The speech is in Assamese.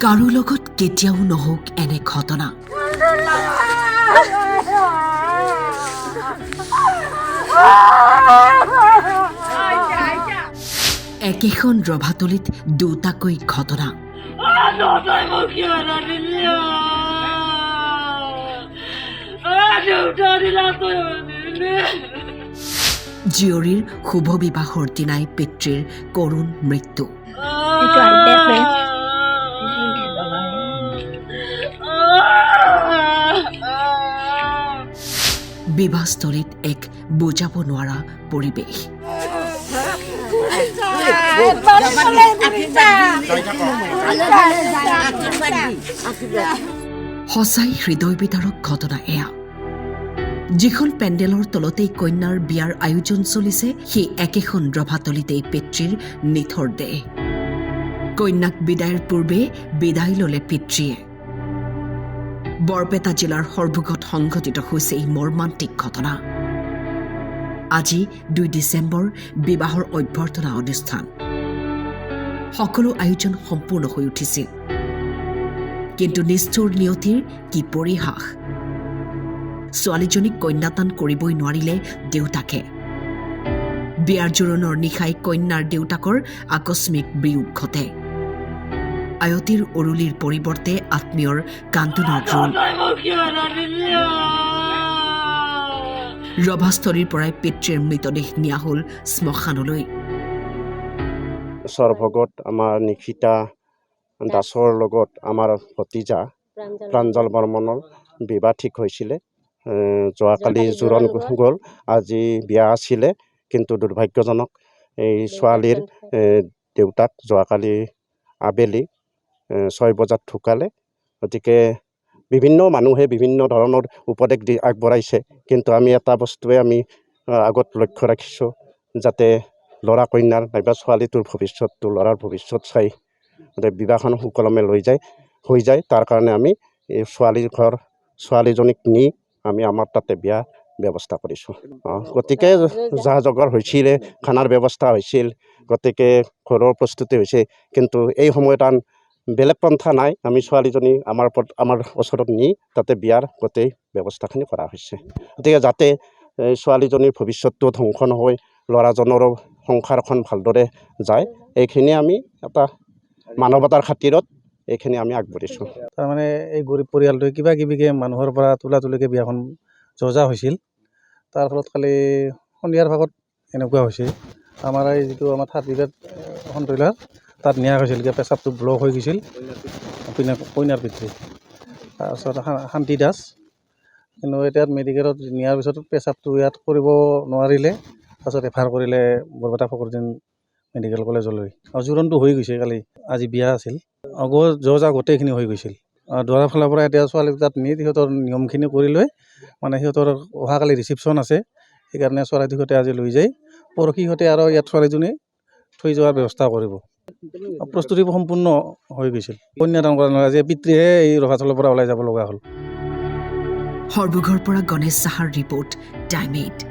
কাৰো লগত কেতিয়াও নহওক এনে ঘটনা। একেখন ৰভাতলিত দুটাকৈ ঘটনা। জীয়ৰীৰ শুভ বিবাহৰ দিনাই পিতৃৰ কৰুণ মৃত্যু। বিবাহস্থলীত এক বুজাব নোৱাৰা পৰিৱেশ। সঁচাই হৃদয় বিদাৰক ঘটনা এয়া। যিখন পেণ্ডেলৰ তলতেই কন্যাৰ বিয়াৰ আয়োজন চলিছে, সেই একেখন ৰভাতলিতেই পিতৃৰ নিথৰ দেহ। কন্যাক বিদায়ৰ পূৰ্বে বিদায় ললে পিতৃয়ে। বৰপেটা জিলাৰ সৰ্বগত সংঘটিত হৈছে এই মৰ্মান্তিক ঘটনা। আজি 2 ডিচেম্বৰ বিবাহৰ অভ্যৰ্থনা অনুষ্ঠান। সকলো আয়োজন সম্পূৰ্ণ হৈ উঠিছিল, কিন্তু নিষ্ঠুৰ নিয়তিৰ কি পৰিহাস। ছোৱালীজনীক কন্যাদান কৰিবই নোৱাৰিলে দেউতাকে। বিয়াৰ জোৰোণৰ নিশাই কন্যাৰ দেউতাকৰ আকস্মিক বিয়োগ ঘটে। আয়তীৰ উৰুলিৰ পৰিৱৰ্তে আত্মীয়ৰ কান্দোনৰ ৰোল। ৰভাস্থলীৰ পৰাই পিতৃৰ মৃতদেহ নিয়া হল শ্মশানলৈ। সৰভগত আমাৰ নিশিতা দাসৰ লগত আমাৰ ভতিজা প্ৰাঞ্জল বৰ্মনৰ বিবাহ ঠিক হৈছিলে। যোৱাকালি জোৰোণ গ'ল, আজি বিয়া আছিলে, কিন্তু দুৰ্ভাগ্যজনক এই ছোৱালীৰ দেউতাক যোৱাকালি আবেলি 6 বজাত ঢুকালে। গতিকে বিভিন্ন মানুহে বিভিন্ন ধৰণৰ উপদেশ আগবঢ়াইছে, কিন্তু আমি এটা বস্তুৱে আমি আগত লক্ষ্য ৰাখিছোঁ, যাতে ল'ৰা কন্যাৰ নাইবা ছোৱালীটোৰ ভৱিষ্যতটো ল'ৰাৰ ভৱিষ্যত চাই বিবাহখন সুকলমে হৈ যায়। তাৰ কাৰণে আমি এই ছোৱালীজনীক নি আমি আমাৰ তাতে বিয়া ব্যৱস্থা কৰিছোঁ। গতিকে যা জগাৰ হৈছিলে, খানাৰ ব্যৱস্থা হৈছিল, গতিকে ঘৰৰ প্ৰস্তুতি হৈছে, কিন্তু এই সময়ত বেলেগ পন্থা নাই। আমি ছোৱালীজনী আমাৰ ওচৰত নি তাতে বিয়াৰ গোটেই ব্যৱস্থাখিনি কৰা হৈছে। গতিকে যাতে ছোৱালীজনীৰ ভৱিষ্যতটো ধ্বংস নহয়, ল'ৰাজনৰো সংসাৰখন ভালদৰে যায়, এইখিনি আমি এটা মানৱতাৰ খাতিৰত এইখিনি আমি আগবাঢ়িছোঁ। তাৰমানে এই গৰীব পৰিয়ালটোৱে কিবা কিবিকে মানুহৰ পৰা তোলাতুলিকৈ বিয়াখন জজা হৈছিল। তাৰ ফলত খালি সন্ধিয়াৰ ভাগত এনেকুৱা হৈছে, আমাৰ এই যিটো আমাৰ 3rd গ্ৰেড সন্ত্ৰইলাৰ তাত নিয়া হৈছিল, পেচাবটো ব্লক হৈ গৈছিল কইনাৰ পিতৃ। তাৰপিছত শান্তি দাস, কিন্তু এতিয়া মেডিকেলত নিয়াৰ পিছত পেচাবটো ইয়াত কৰিব নোৱাৰিলে, তাৰপিছত ৰেফাৰ কৰিলে বৰপেটা ফকৰুদ্দিন মেডিকেল কলেজলৈ। জোৰোণটো হৈ গৈছে কালি, আজি বিয়া আছিল, জজা গোটেইখিনি হৈ গৈছিল। দৰাৰ ফালৰ পৰা এতিয়া ছোৱালী তাত নি সিহঁতৰ নিয়মখিনি কৰি লৈ, মানে সিহঁতৰ অহাকালি ৰিচিপশ্যন আছে, সেইকাৰণে চৰাইদেউতে আজি লৈ যায়। পৰহিহঁতে আৰু ইয়াত ছোৱালীজনী থৈ যোৱাৰ ব্যৱস্থা কৰিব। প্ৰস্তুতি সম্পূৰ্ণ হৈ গৈছিল। কন্যাদান কৰা নহয়, আজি পিতৃহে এই ৰভাতলৰ পৰা ওলাই যাব লগা হ'ল। সৰ্বঘৰ পৰা গণেশ সাহাৰ ৰিপৰ্ট, টাইম 8।